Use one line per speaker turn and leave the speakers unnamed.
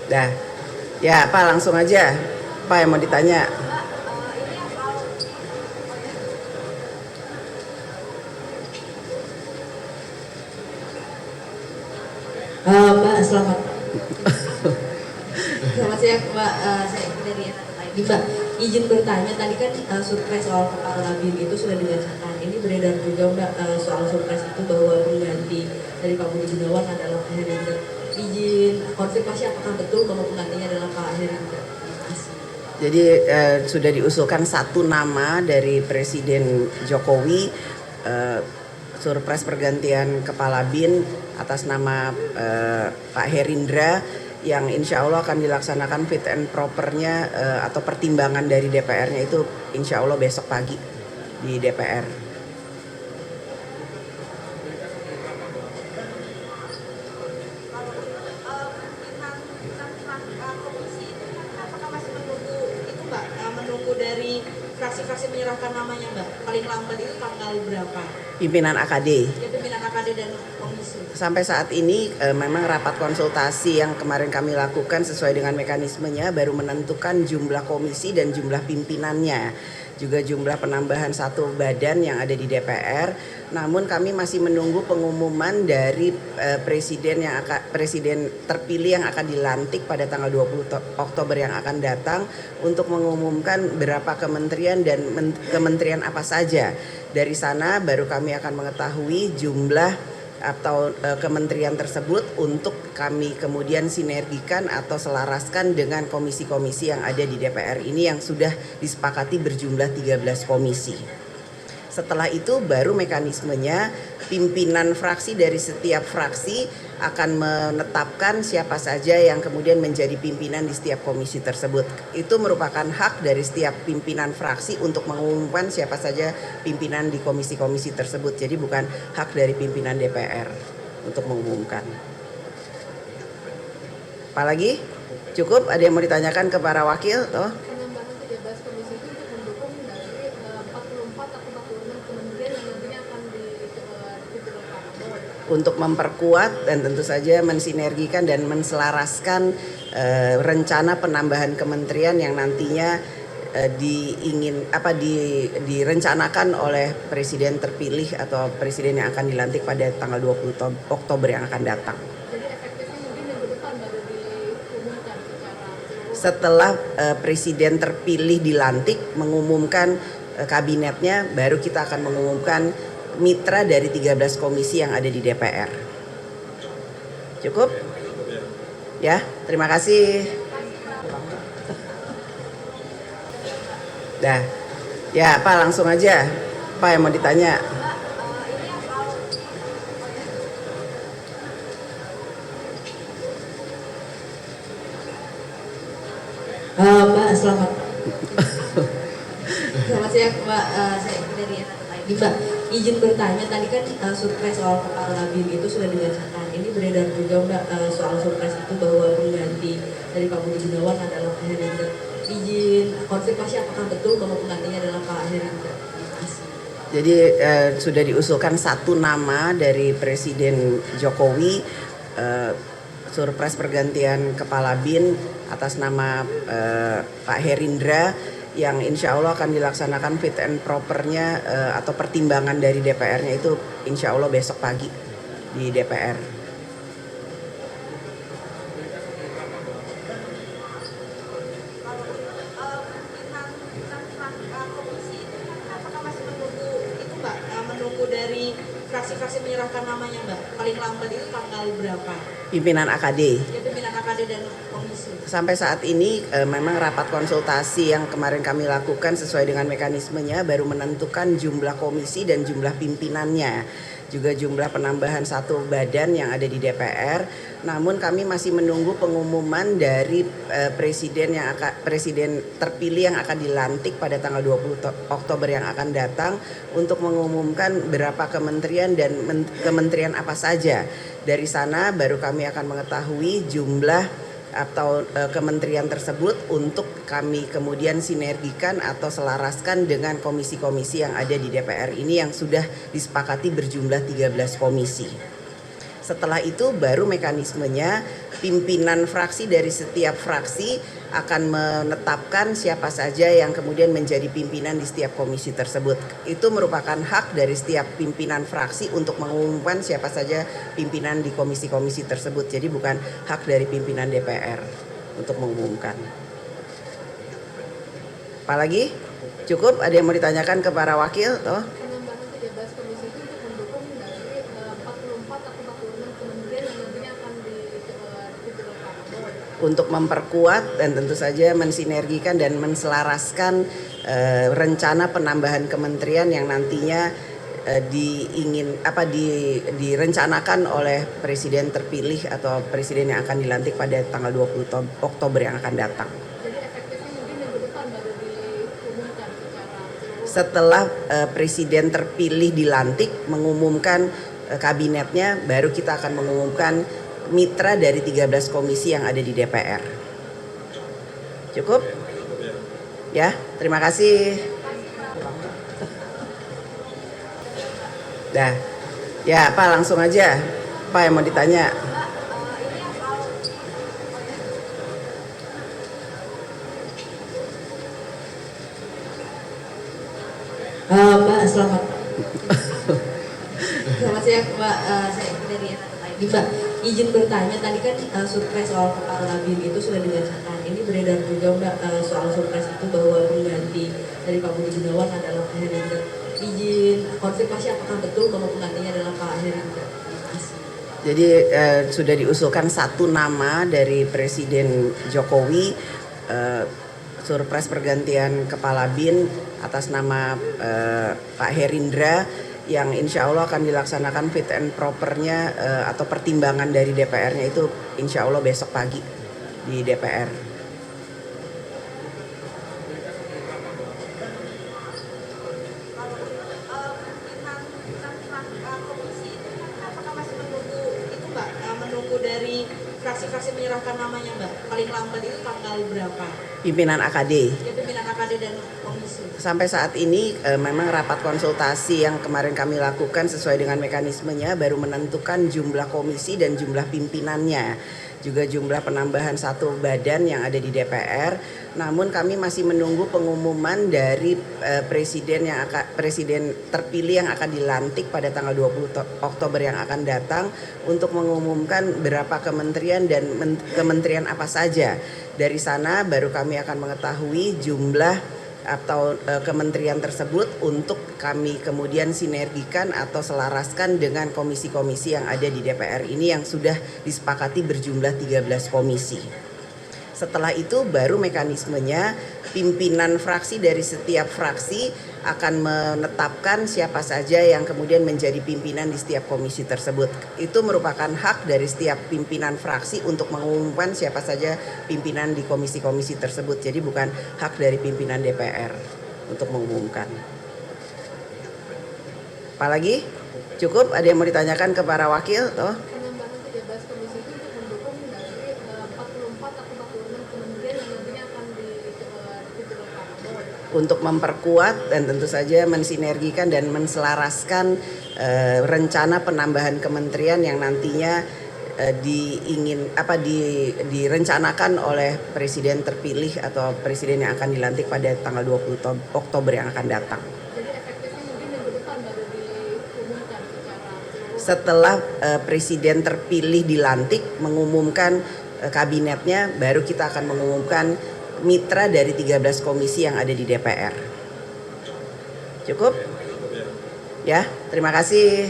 Dah. Ya, Pak, langsung aja. Pak yang mau ditanya.
Mbak, selamat siang Mbak. Saya dari NTT. Mbak, izin bertanya, tadi kan surprise soal kepala BIN itu sudah dibacakan. Ini beredar juga Mbak, soal surprise itu bahwa pengganti dari Pak Budi Gunawan adalah Pak Herindra. Izin konfirmasi apakah betul bahwa penggantinya adalah Pak Herindra? Terima kasih.
Jadi sudah diusulkan satu nama dari Presiden Jokowi, surprise pergantian kepala BIN atas nama Pak Herindra, yang insya Allah akan dilaksanakan fit and propernya atau pertimbangan dari DPR-nya itu insya Allah besok pagi di DPR.
Menunggu dari fraksi-fraksi menyerahkan namanya Mbak, paling lambat itu tanggal berapa?
Pimpinan AKD.
Ya, pimpinan AKD dan komisi.
Sampai saat ini memang rapat konsultasi yang kemarin kami lakukan sesuai dengan mekanismenya baru menentukan jumlah komisi dan jumlah pimpinannya, juga jumlah penambahan satu badan yang ada di DPR. Namun kami masih menunggu pengumuman dari presiden terpilih yang akan dilantik pada tanggal 20 Oktober yang akan datang untuk mengumumkan berapa kementerian dan kementerian apa saja. Dari sana baru kami akan mengetahui jumlah atau kementerian tersebut untuk kami kemudian sinergikan atau selaraskan dengan komisi-komisi yang ada di DPR ini yang sudah disepakati berjumlah 13 komisi. Setelah itu baru mekanismenya pimpinan fraksi dari setiap fraksi akan menetapkan siapa saja yang kemudian menjadi pimpinan di setiap komisi tersebut. Itu merupakan hak dari setiap pimpinan fraksi untuk mengumumkan siapa saja pimpinan di komisi-komisi tersebut. Jadi bukan hak dari pimpinan DPR untuk mengumumkan. Apalagi? Cukup? Ada yang mau ditanyakan ke para wakil? Toh?
Penambahan 13 komisi itu untuk mendukung dari 44 atau 46 kementerian yang nantinya akan dipimpin oleh Pak Prabowo.
Untuk memperkuat dan tentu saja mensinergikan dan menselaraskan rencana penambahan kementerian yang nantinya direncanakan oleh presiden terpilih atau presiden yang akan dilantik pada tanggal 20 Oktober yang akan datang.
Jadi efektifnya mungkin minggu depan baru diumumkan secara
Setelah presiden terpilih dilantik mengumumkan kabinetnya, baru kita akan mengumumkan mitra dari 13 komisi yang ada di DPR. Cukup? Ya, terima kasih. Dah. Ya, Pak, langsung aja. Pak yang mau ditanya.
Mbak, selamat siang Mbak. Saya dari NTT. Mbak, izin bertanya, tadi kan surprise soal kepala BIN itu sudah dibacakan. Ini beredar juga Mbak, soal surprise itu bahwa pengganti dari Pak Budi Gunawan adalah Pak Herindra. Izin konfirmasi apakah betul bahwa penggantinya adalah Pak Herindra? Terima kasih.
Jadi sudah diusulkan satu nama dari Presiden Jokowi, surprise pergantian kepala BIN atas nama Pak Herindra, yang insya Allah akan dilaksanakan fit and propernya atau pertimbangan dari DPR-nya itu insya Allah besok pagi di DPR.
Menunggu dari fraksi-fraksi menyerahkan namanya Mbak, paling lambat itu tanggal berapa?
Pimpinan AKD.
Ya, pimpinan AKD dan komisi.
Sampai saat ini memang rapat konsultasi yang kemarin kami lakukan sesuai dengan mekanismenya baru menentukan jumlah komisi dan jumlah pimpinannya, juga jumlah penambahan satu badan yang ada di DPR. Namun kami masih menunggu pengumuman dari presiden terpilih yang akan dilantik pada tanggal 20 Oktober yang akan datang untuk mengumumkan berapa kementerian dan kementerian apa saja. Dari sana baru kami akan mengetahui jumlah atau kementerian tersebut untuk kami kemudian sinergikan atau selaraskan dengan komisi-komisi yang ada di DPR ini yang sudah disepakati berjumlah 13 komisi. Setelah itu baru mekanismenya pimpinan fraksi dari setiap fraksi akan menetapkan siapa saja yang kemudian menjadi pimpinan di setiap komisi tersebut. Itu merupakan hak dari setiap pimpinan fraksi untuk mengumumkan siapa saja pimpinan di komisi-komisi tersebut. Jadi bukan hak dari pimpinan DPR untuk mengumumkan. Apalagi? Cukup? Ada yang mau ditanyakan ke para wakil? Toh?
Penambahan 13 komisi itu untuk mendukung dari 44 atau 46 kementerian yang nantinya akan dipimpin oleh Pak Prabowo.
Untuk memperkuat dan tentu saja mensinergikan dan menselaraskan rencana penambahan kementerian yang nantinya direncanakan oleh presiden terpilih atau presiden yang akan dilantik pada tanggal 20 Oktober yang akan datang.
Jadi efektifnya mungkin minggu depan baru diumumkan secara
Setelah presiden terpilih dilantik mengumumkan kabinetnya, baru kita akan mengumumkan mitra dari 13 komisi yang ada di DPR. Cukup? Ya, terima kasih. Dah. Ya, Pak, langsung aja. Pak yang mau ditanya.
Mbak, selamat siang Mbak, saya dari NTT. Mbak, izin bertanya, tadi kan surprise soal kepala BIN itu sudah dibacakan. Ini beredar juga Mbak soal surprise itu bahwa pengganti dari Pak Budi Gunawan adalah Pak Herindra. Izin konfirmasi apakah betul bahwa penggantinya adalah Pak Herindra?
Jadi sudah diusulkan satu nama dari Presiden Jokowi, surprise pergantian kepala BIN atas nama Pak Herindra, yang insya Allah akan dilaksanakan fit and propernya atau pertimbangan dari DPR-nya itu insya Allah besok pagi di DPR.
Menunggu dari fraksi-fraksi menyerahkan namanya Mbak, paling lambat itu tanggal berapa?
Pimpinan AKD.
Ya, pimpinan AKD dan komisi.
Sampai saat ini memang rapat konsultasi yang kemarin kami lakukan sesuai dengan mekanismenya baru menentukan jumlah komisi dan jumlah pimpinannya, juga jumlah penambahan satu badan yang ada di DPR. Namun kami masih menunggu pengumuman dari presiden terpilih yang akan dilantik pada tanggal 20 Oktober yang akan datang untuk mengumumkan berapa kementerian dan kementerian apa saja. Dari sana baru kami akan mengetahui jumlah atau kementerian tersebut untuk kami kemudian sinergikan atau selaraskan dengan komisi-komisi yang ada di DPR ini yang sudah disepakati berjumlah 13 komisi. Setelah itu baru mekanismenya pimpinan fraksi dari setiap fraksi akan menetapkan siapa saja yang kemudian menjadi pimpinan di setiap komisi tersebut. Itu merupakan hak dari setiap pimpinan fraksi untuk mengumumkan siapa saja pimpinan di komisi-komisi tersebut. Jadi bukan hak dari pimpinan DPR untuk mengumumkan. Apalagi? Cukup? Ada yang mau ditanyakan ke para wakil? Toh?
penambahan 13 komisi itu untuk mendukung dari 44 atau 46 kementerian yang nantinya akan dipimpin oleh Pak Prabowo.
Untuk memperkuat dan tentu saja mensinergikan dan menselaraskan rencana penambahan kementerian yang nantinya direncanakan oleh presiden terpilih atau presiden yang akan dilantik pada tanggal 20 Oktober yang akan datang.
Jadi efektifnya mungkin minggu depan baru diumumkan secara
Setelah presiden terpilih dilantik mengumumkan kabinetnya, baru kita akan mengumumkan mitra dari 13 komisi yang ada di DPR. Cukup? Ya, terima kasih.